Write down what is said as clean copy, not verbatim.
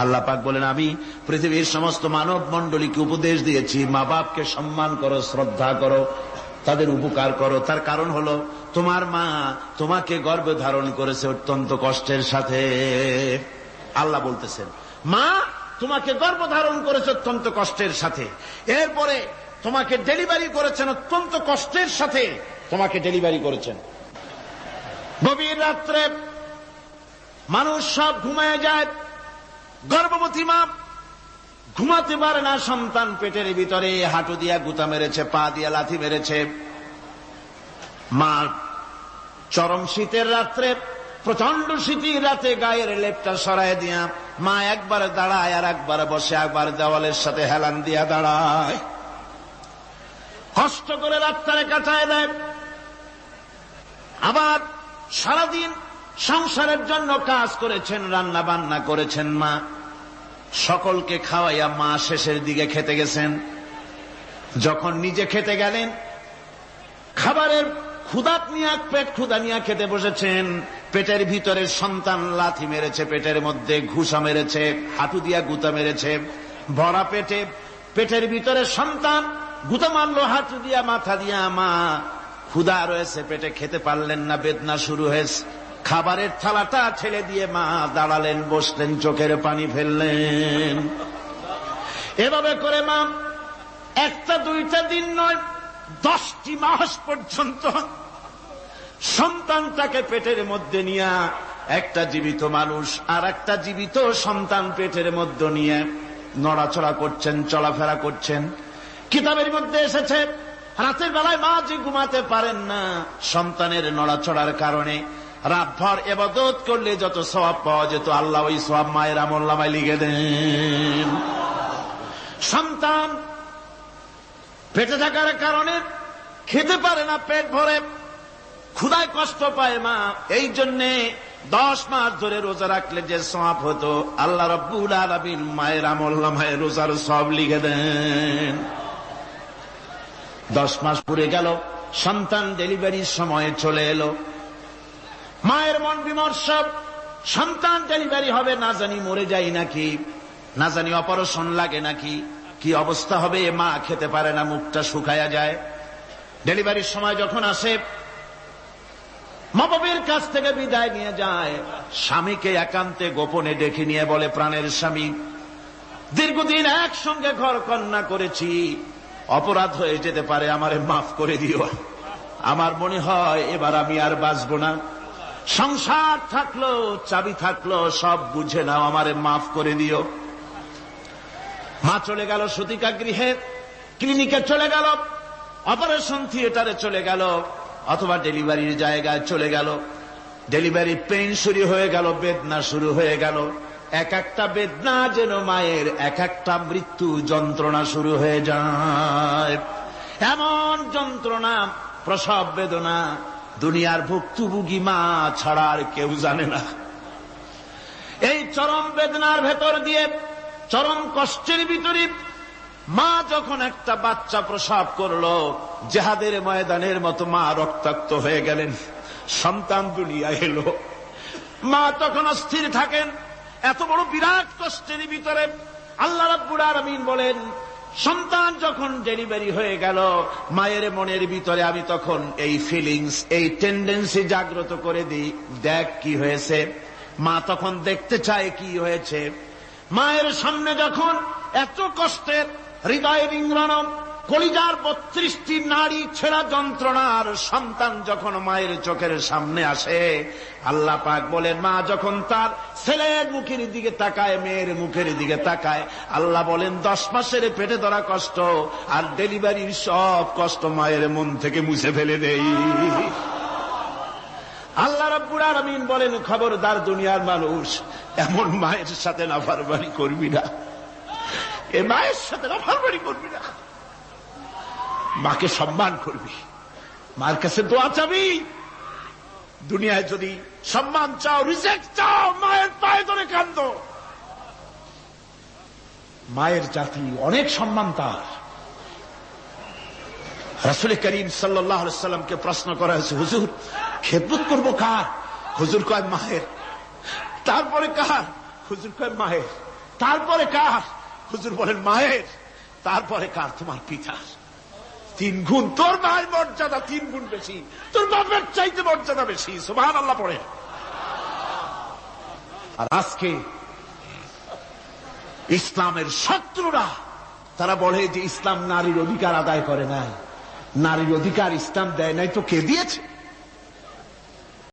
আল্লাহ পাক বলেন, আমি পৃথিবীর সমস্ত মানব মণ্ডলীকে উপদেশ দিয়েছি, মা বাপকে সম্মান করো, শ্রদ্ধা করো, তাদের উপকার করো। তার কারণ হলো তোমার মা তোমাকে গর্ভে ধারণ করেছে অত্যন্ত কষ্টের সাথে। আল্লাহ বলতেছেন, মা তোমাকে গর্ভধারণ করেছে অত্যন্ত কষ্টের সাথে, এরপরে তোমাকে ডেলিভারি করেছেন অত্যন্ত কষ্টের সাথে, তোমাকে ডেলিভারি করেছেন। গভীর রাত্রে মানুষ সব ঘুমায় যায়, গর্ভবতী মা ঘুমাতে পারে না, সন্তান পেটের ভিতরে হাঁটু দিয়া গুতা মেরেছে, পা দিয়া লাথি মেরেছে। মা চরম শীতের রাত্রে, প্রচন্ড শীতের রাতে গায়ের লেপটা সরায় দিয়া মা একবার দাঁড়ায় আর একবার বসে, একবার দেওয়ালের সাথে হেলান দিয়া দাঁড়ায়, কষ্ট করে রাতটারে কাটায় দেয়। আবার সারাদিন সংসারের জন্য কাজ করেছেন, রান্না বান্না করেছেন মা, সকলকে খাওয়াইয়া মা শেষের দিকে খেতে গেছেন। যখন নিজে খেতে গেলেন, খাবারের ক্ষুধাত নিয়ে পেট ক্ষুধা নিয়ে খেতে বসেছেন, পেটের ভিতরে সন্তান লাথি মেরেছে, পেটের মধ্যে ঘুষা মেরেছে, হাঁটু দিয়া গুতা মেরেছে, ভরা পেটে, পেটের ভিতরে সন্তান গুতা মারলো হাঁটু দিয়া, মাথা দিয়া। মা ক্ষুধা রয়েছে, পেটে খেতে পারলেন না, বেদনা শুরু হয়েছে। খাবারের থালাটা ঠেলে দিয়ে মা দাঁড়ালেন, বসলেন, চোখের পানি ফেললেন। এভাবে করে মা একটা দুইটা দিন নয়, 10টি মাস পর্যন্ত সন্তানটাকে পেটের মধ্যে নিয়ে, একটা জীবিত মানুষ আর একটা জীবিত সন্তান পেটের মধ্যে নিয়ে নড়াচড়া করছেন, চলাফেরা করছেন। কিতাবের মধ্যে এসেছে, রাতের বেলায় মা যে ঘুমাতে পারেন না সন্তানের নড়াচড়ার কারণে, রাতভর ইবাদত করলে যত সওয়াব পাওয়া যেত, আল্লাহ ওই সওয়াব মায়ের আমলনামায় লিখে দেন। সন্তান পেটে থাকার কারণে খেতে পারে না, পেট ভরে ক্ষুধায় কষ্ট পায় মা, এই জন্যে 10 মাস ধরে রোজা রাখলে যে সওয়াব হতো, আল্লাহ রাব্বুল আলামিন মায়ের আমলনামায় রোজার সওয়াব লিখে দেন। 10 মাস পুরে গেল, সন্তান ডেলিভারির সময় চলে এলো। মায়ের মন বিমর্ষ, সন্তান ডেলিভারি হবে, না জানি মরে যাই নাকি, না জানি অপারেশন লাগে নাকি, কি অবস্থা হবে। মা খেতে পারে না, মুখটা শুকায়া যায়। ডেলিভারির সময় যখন আসে, মা বাবার কাছ থেকে বিদায় নিয়ে যায়, স্বামীকে একান্তে গোপনে ডেকে নিয়ে বলে, প্রাণের স্বামী, দীর্ঘদিন একসঙ্গে ঘর কন্যা করেছি, অপরাধ হয়ে যেতে পারে, আমারে মাফ করে দিও। আমার মনে হয় এবার আমি আর বাঁচব না। সংসার থাকলো, চাবি থাকলো, সব বুঝে নাও, আমারে মাফ করে দিও। মা চলে গেল সতিকা গৃহে, ক্লিনিকে চলে গেল, অপারেশন থিয়েটারে চলে গেল, অথবা ডেলিভারির জায়গায় চলে গেল। ডেলিভারি পেইন শুরু হয়ে গেল, বেদনা শুরু হয়ে গেল। এক একটা বেদনা যেন মায়ের এক একটা মৃত্যু যন্ত্রণা শুরু হয়ে যায়। এমন যন্ত্রণা, প্রসব বেদনা দুনিয়ার ভুক্তভোগী মা ছাড়া আর কেউ জানে না। এই চরম বেদনার ভেতর দিয়ে, চরম কষ্টের ভিতরে মা যখন একটা বাচ্চা প্রসব করলো, জিহাদের ময়দানের মতো মা রক্তাক্ত হয়ে গেলেন, সন্তান দুনিয়া এলো। মা তখন অস্থির থাকেন। এত বড় বিরাট কষ্টের ভিতরে আল্লাহ রাব্বুল আলামিন বলেন, সন্তান যখন ডেলিভারি হয়ে গেল, মায়ের মনের ভিতরে আমি তখন এই ফিলিংস, এই টেন্ডেন্সি জাগ্রত করে দিই, দেখ কি হয়েছে। মা তখন দেখতে চায় কি হয়েছে। মায়ের সামনে যখন এত কষ্টের, হৃদয় বিংড়ানো, কলিজার 32টি নাড়ি ছেঁড়া যন্ত্রণার সন্তান যখন মায়ের চোখের সামনে আসে, আল্লাহ পাক বলেন, মা যখন তার ছেলের মুখের দিকে তাকায়, মেয়ের মুখের দিকে তাকায়, আল্লাহ বলেন 10 মাসের পেটে ধরা কষ্ট আর ডেলিভারির সব কষ্ট মায়ের মন থেকে মুছে ফেলে দেই। আল্লাহ রাব্বুল আলামিন বলেন, খবরদার দুনিয়ার মানুষ, এমন মায়ের সাথে নাফরমানি করবি না, এ মায়ের সাথে নাফরমানি করবি না, মাকে সম্মান করবি, মার কাছে দোয়া চাবি। দুনিয়ায় যদি সম্মান চাও, রিজেক্ট চাও, মায়ের পায়ে ধরে কাঁদো। মায়ের জাতি অনেক সম্মান তার। রাসূল করিম সাল্লাল্লাহু আলাইহি সাল্লামকে প্রশ্ন করা হয়েছে, হুজুর খেদমত করব কার? হুজুর কয় মায়ের। তারপরে কার? হুজুর কয় মায়ের। তারপরে কার? হুজুর বলেন মায়ের। তারপরে কার? তোমার পিতার। 3 গুণ। তোর মায়ের মর্যাদা 3 গুণ বেশি, তোর বাপের চাইতে মর্যাদা বেশি। সুবহানাল্লাহ পড়ে। আর আজকে ইসলামের শত্রুরা তারা বলে যে ইসলাম নারীর অধিকার আদায় করে নাই। নারীর অধিকার ইসলাম দেয় নাই তো কে দিয়েছে?